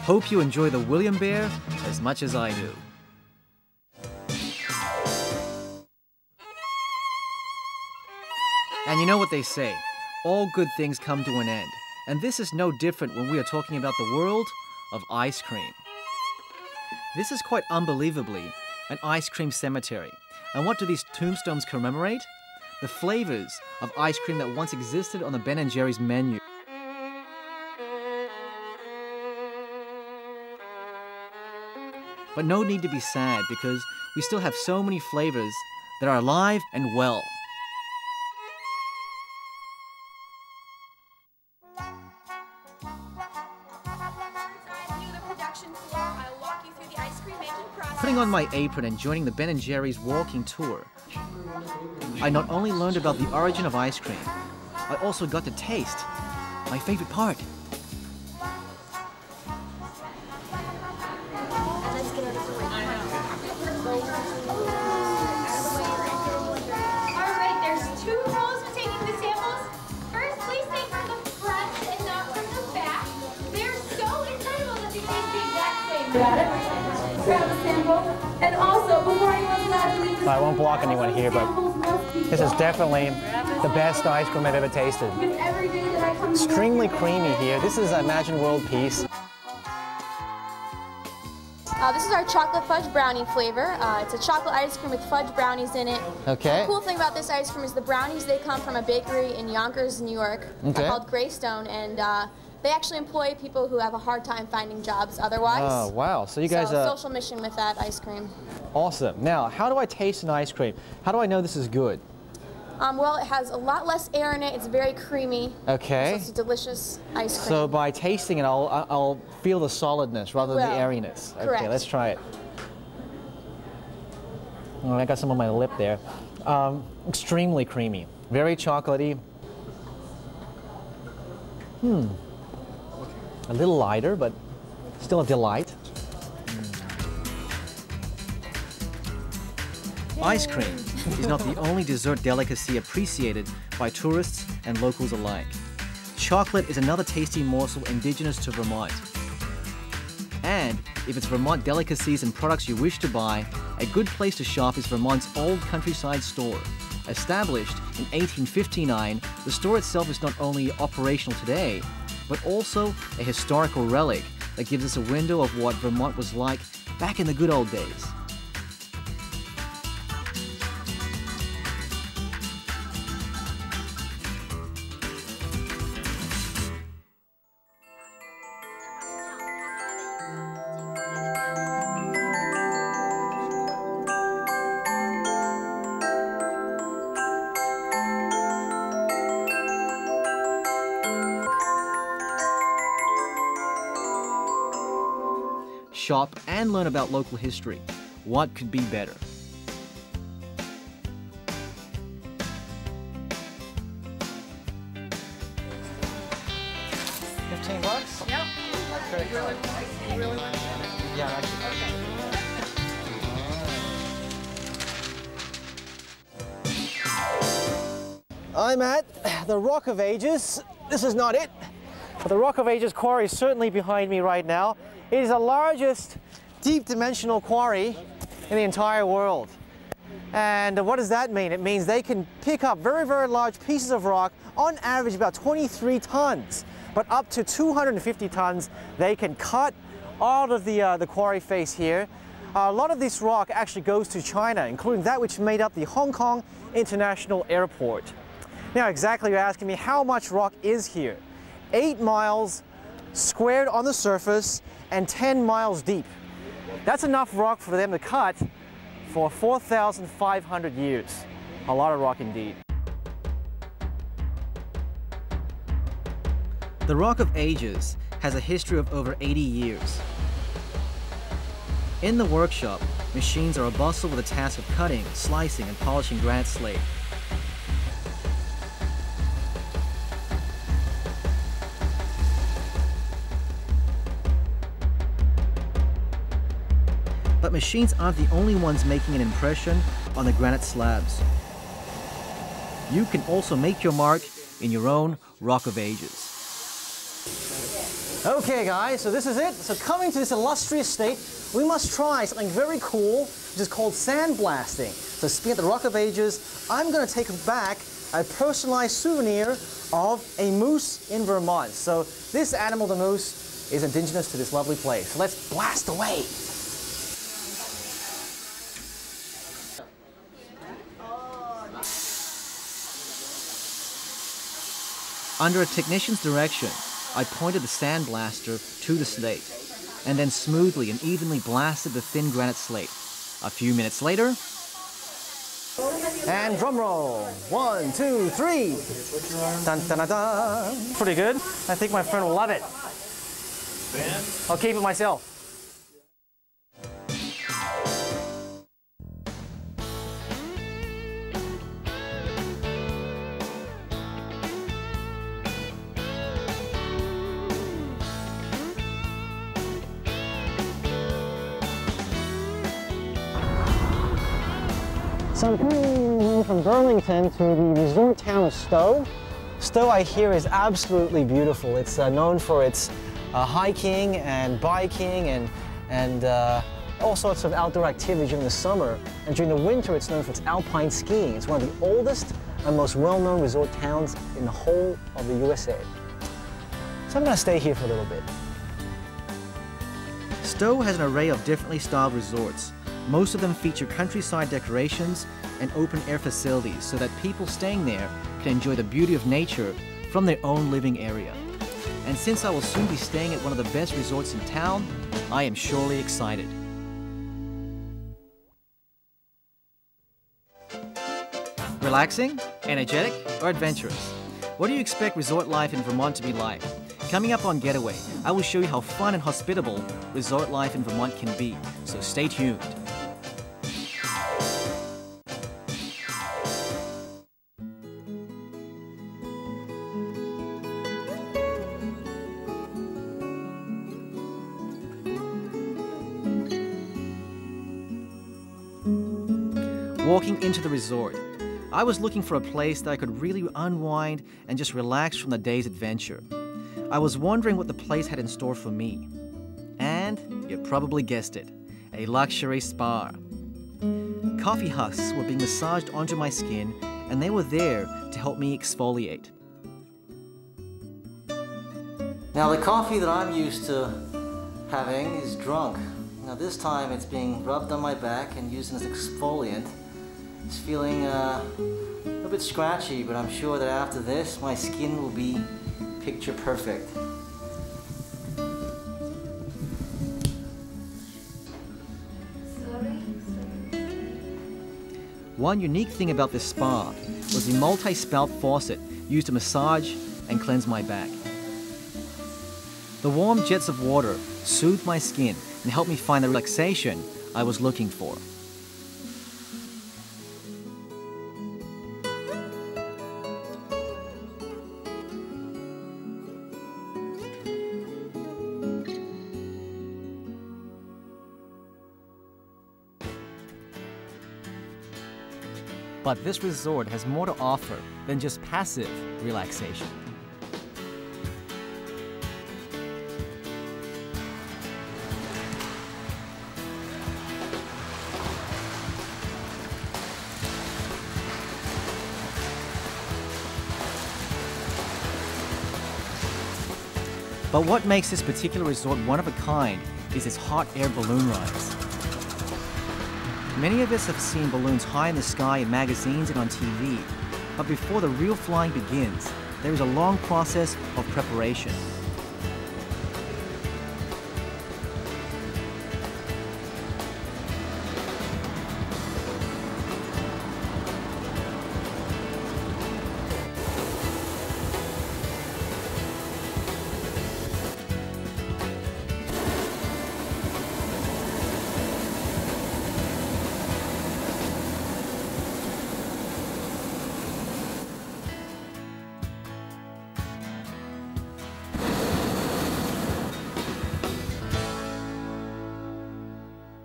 Hope you enjoy the William Bear as much as I do. And you know what they say, all good things come to an end. And this is no different when we are talking about the world of ice cream. This is quite unbelievably an ice cream cemetery. And what do these tombstones commemorate? The flavors of ice cream that once existed on the Ben & Jerry's menu. But no need to be sad because we still have so many flavors that are alive and well. Putting on my apron and joining the Ben & Jerry's walking tour, I not only learned about the origin of ice cream, I also got to taste my favorite part. Alright, there's 2 rows for taking the samples. First, please take from the front and not from the back. They're so incredible that they taste the exact same. Got it? Grab a sample. And also, before anyone's allowed to leave, I won't block anyone here, but this is definitely the best ice cream I've ever tasted. Extremely creamy here. This is, I imagine, world peace. This is our chocolate fudge brownie flavor. It's a chocolate ice cream with fudge brownies in it. Okay. The cool thing about this ice cream is the brownies, they come from a bakery in Yonkers, New York, called Greystone, and they actually employ people who have a hard time finding jobs otherwise. Oh, wow. So you guys are... social mission with that ice cream. Awesome. Now, how do I taste an ice cream? How do I know this is good? Well, it has a lot less air in it. It's very creamy. Okay. So it's a delicious ice cream. So by tasting it, I'll feel the solidness rather than the airiness. Correct. Okay, let's try it. Oh, I got some on my lip there. Extremely creamy. Very chocolatey. A little lighter, but still a delight. Ice cream is not the only dessert delicacy appreciated by tourists and locals alike. Chocolate is another tasty morsel indigenous to Vermont. And if it's Vermont delicacies and products you wish to buy, a good place to shop is Vermont's Old Countryside Store. Established in 1859, the store itself is not only operational today, but also a historical relic that gives us a window of what Vermont was like back in the good old days. Shop and learn about local history. What could be better? $15? Yep. That's very good. You really want to? Yeah, actually. Okay. I'm at the Rock of Ages. This is not it, but the Rock of Ages quarry is certainly behind me right now. It is the largest deep dimensional quarry in the entire world. And what does that mean? It means they can pick up very, very large pieces of rock, on average about 23 tons, but up to 250 tons they can cut out of the quarry face here. A lot of this rock actually goes to China, including that which made up the Hong Kong International Airport. Now exactly, you're asking me how much rock is here. 8 miles squared on the surface and 10 miles deep. That's enough rock for them to cut for 4,500 years. A lot of rock indeed. The Rock of Ages has a history of over 80 years. In the workshop, machines are abustle with the task of cutting, slicing, and polishing granite slate. But machines aren't the only ones making an impression on the granite slabs. You can also make your mark in your own Rock of Ages. Okay guys, so this is it. So coming to this illustrious state, we must try something very cool, which is called sandblasting. So speaking of the Rock of Ages, I'm going to take back a personalized souvenir of a moose in Vermont. So this animal, the moose, is indigenous to this lovely place. So let's blast away. Under a technician's direction, I pointed the sandblaster to the slate, and then smoothly and evenly blasted the thin granite slate. A few minutes later, and drum roll. 1, 2, 3. Dun, dun, dun, dun. Pretty good. I think my friend will love it. I'll keep it myself. So I'm coming from Burlington to the resort town of Stowe. Stowe, I hear, is absolutely beautiful. It's known for its hiking and biking and all sorts of outdoor activities during the summer. And during the winter, it's known for its alpine skiing. It's one of the oldest and most well-known resort towns in the whole of the USA. So I'm going to stay here for a little bit. Stowe has an array of differently styled resorts. Most of them feature countryside decorations and open-air facilities so that people staying there can enjoy the beauty of nature from their own living area. And since I will soon be staying at one of the best resorts in town, I am surely excited. Relaxing, energetic, or adventurous? What do you expect resort life in Vermont to be like? Coming up on Getaway, I will show you how fun and hospitable resort life in Vermont can be, so stay tuned. Walking into the resort, I was looking for a place that I could really unwind and just relax from the day's adventure. I was wondering what the place had in store for me. And you probably guessed it, a luxury spa. Coffee husks were being massaged onto my skin, and they were there to help me exfoliate. Now the coffee that I'm used to having is drunk. Now this time it's being rubbed on my back and used as exfoliant. It's feeling a bit scratchy, but I'm sure that after this my skin will be picture perfect. One unique thing about this spa was the multi-spout faucet used to massage and cleanse my back. The warm jets of water soothed my skin and helped me find the relaxation I was looking for. But this resort has more to offer than just passive relaxation. But what makes this particular resort one of a kind is its hot air balloon rides. Many of us have seen balloons high in the sky in magazines and on TV, but before the real flying begins, there is a long process of preparation.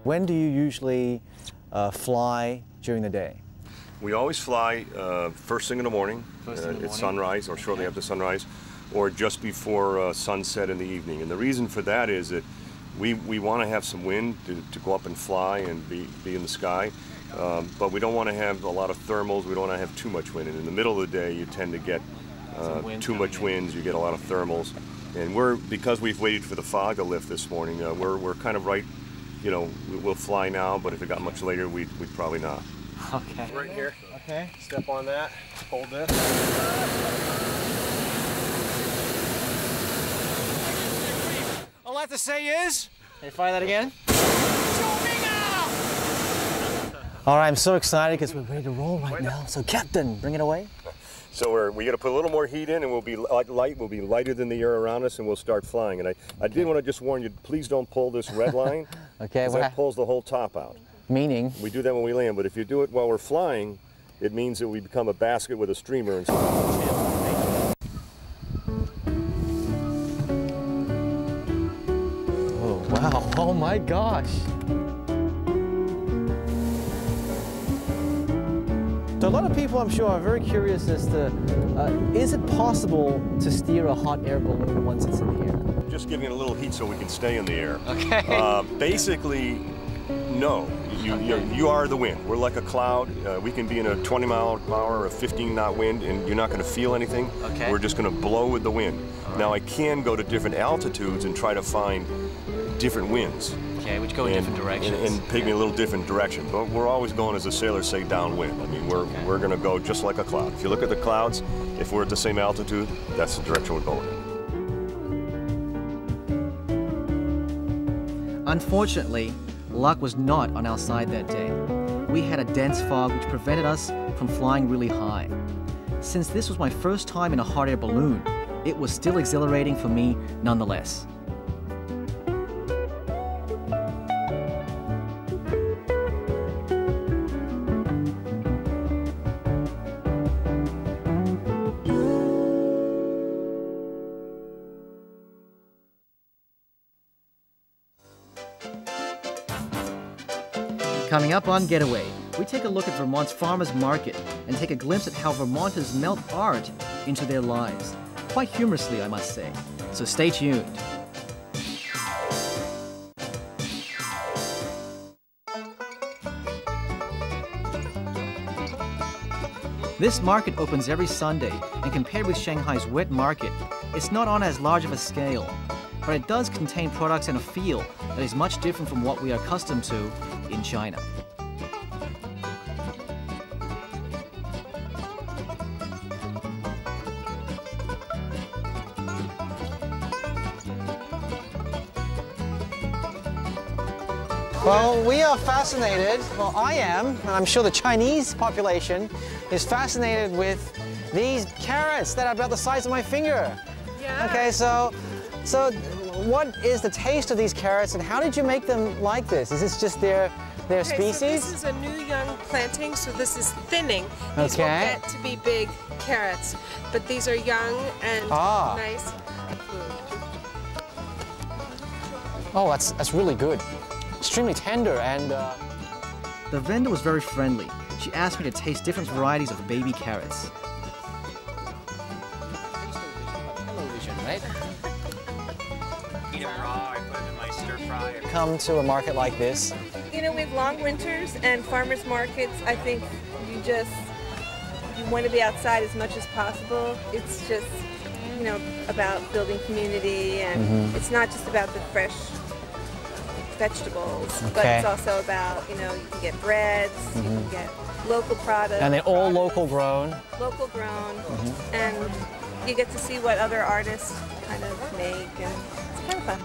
When do you usually fly during the day? We always fly first thing in the morning at sunrise or shortly after sunrise. or just before sunset in the evening. And the reason for that is that we want to have some wind to go up and fly and be in the sky, but we don't want to have a lot of thermals. We don't want to have too much wind. And in the middle of the day, you tend to get too much winds. You get a lot of thermals. And because we've waited for the fog to lift this morning, we're kind of right. You know, we'll fly now, but if it got much later, we'd probably not. Okay. Right here. Okay. Step on that. Hold this. All I have to say is, can you fire that again? All right, I'm so excited because we're ready to roll right now. So, Captain, bring it away. So we got to put a little more heat in, and we'll be light. We'll be lighter than the air around us, and we'll start flying. And I did want to just warn you: please don't pull this red line. Okay. That pulls the whole top out. Meaning? We do that when we land, but if you do it while we're flying, it means that we become a basket with a streamer. And Oh wow! Oh my gosh! So a lot of people, I'm sure, are very curious as to, is it possible to steer a hot air balloon once it's in the air? just giving it a little heat so we can stay in the air. Okay. Basically, no. You are the wind. We're like a cloud. We can be in a 20-mile-an-hour or 15-knot wind, and you're not going to feel anything. Okay. We're just going to blow with the wind. Now, I can go to different altitudes and try to find different winds. Okay, which go in different directions. And take me a little different direction. But we're always going, as the sailors say, downwind. I mean, we're going to go just like a cloud. If you look at the clouds, if we're at the same altitude, that's the direction we're going in. Unfortunately, luck was not on our side that day. We had a dense fog which prevented us from flying really high. Since this was my first time in a hot air balloon, it was still exhilarating for me nonetheless. Coming up on Getaway, we take a look at Vermont's farmers market and take a glimpse at how Vermonters melt art into their lives. Quite humorously, I must say. So stay tuned. This market opens every Sunday, and compared with Shanghai's wet market, it's not on as large of a scale, but it does contain products and a feel that is much different from what we are accustomed to in China. Well, we are fascinated, well I am, and I'm sure the Chinese population is fascinated with these carrots that are about the size of my finger. Yeah. Okay, so what is the taste of these carrots and how did you make them like this? Is this just their species? So this is a new young planting, so this is thinning. These will Okay. get to be big carrots, but these are young and nice food. Oh, that's really good. Extremely tender and The vendor was very friendly. She asked me to taste different varieties of baby carrots. television, right? Eat it raw, I put it in my stir fry. Come to a market like this. You know, we have long winters and farmers markets. I think you want to be outside as much as possible. It's just, you know, about building community, and it's not just about the fresh vegetables, but it's also about, you know, you can get breads, you can get local products. And they're all local grown. Local grown, and you get to see what other artists kind of make, and it's kind of fun.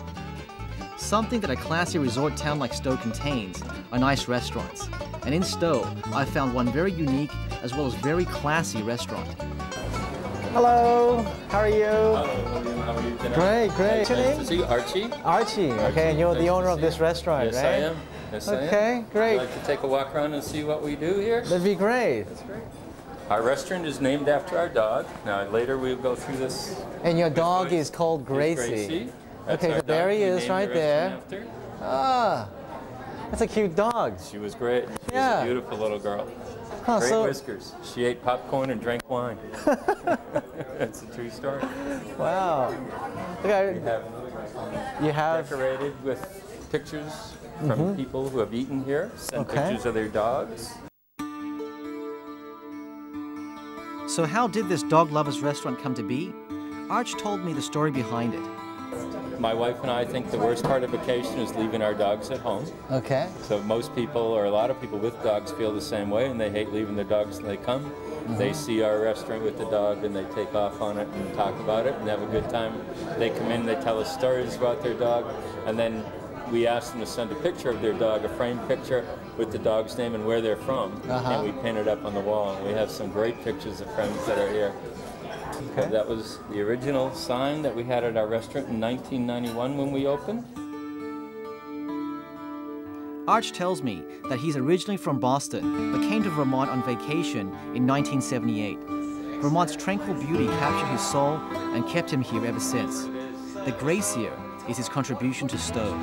Something that a classy resort town like Stowe contains are nice restaurants. And in Stowe, I found one very unique as well as very classy restaurant. Hello, how are you? Hello, how are you today? Great, great. What's your Nice name? to see you, Archie. Archie, okay, and you're the owner of this restaurant, Yes, right? I am. Yes, I am. Okay, great. Would you like to take a walk around and see what we do here? That'd be great. That's great. Our restaurant is named after our dog. Now, later we'll go through this. And your dog Gracie. is called Gracie. Gracie. That's Okay, our so there dog he we is named right the there. restaurant after. Ah. That's a cute dog. She was great. She Yeah. was a beautiful little girl. Huh, Great so- whiskers. She ate popcorn and drank wine. That's a true story. Wow. Look, you have Decorated with pictures from people who have eaten here. Send Okay. pictures of their dogs. So how did this dog lovers restaurant come to be? Arch told me the story behind it. My wife and I think the worst part of vacation is leaving our dogs at home. Okay. So most people, or a lot of people with dogs, feel the same way, and they hate leaving their dogs when they come. They see our restaurant with the dog, and they take off on it and talk about it and have a good time. They come in, they tell us stories about their dog, and then we ask them to send a picture of their dog, a framed picture with the dog's name and where they're from, and we pin it up on the wall. And we have some great pictures of friends that are here. Okay. That was the original sign that we had at our restaurant in 1991 when we opened. Arch tells me that he's originally from Boston, but came to Vermont on vacation in 1978. Vermont's tranquil beauty captured his soul and kept him here ever since. The grace here is his contribution to Stowe.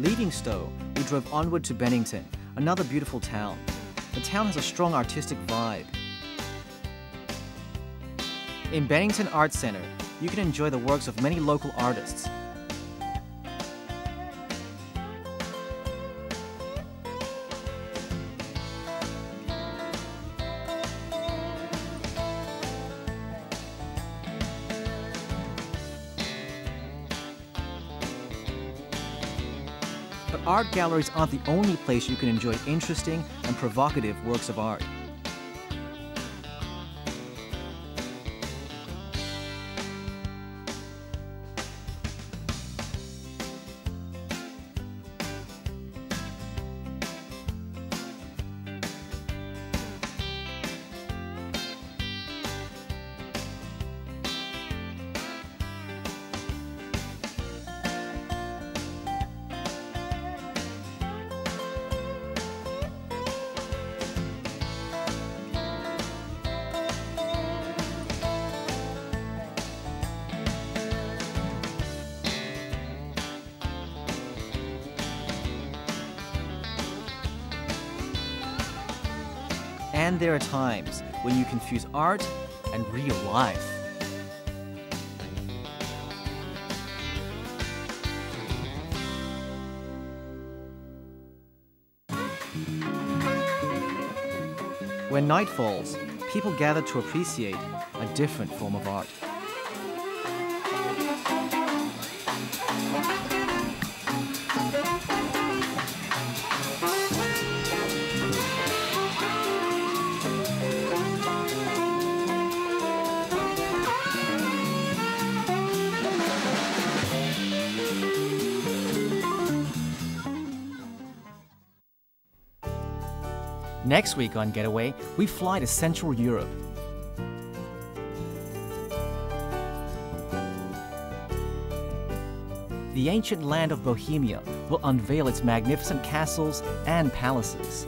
Leaving Stowe, we drove onward to Bennington, another beautiful town. The town has a strong artistic vibe. In Bennington Arts Center, you can enjoy the works of many local artists. But art galleries aren't the only place you can enjoy interesting and provocative works of art. And there are times when you confuse art and real life. When night falls, people gather to appreciate a different form of art. Next week on Getaway, we fly to Central Europe. The ancient land of Bohemia will unveil its magnificent castles and palaces.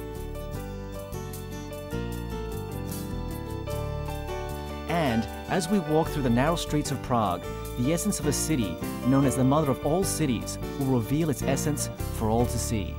And as we walk through the narrow streets of Prague, the essence of a city, known as the mother of all cities, will reveal its essence for all to see.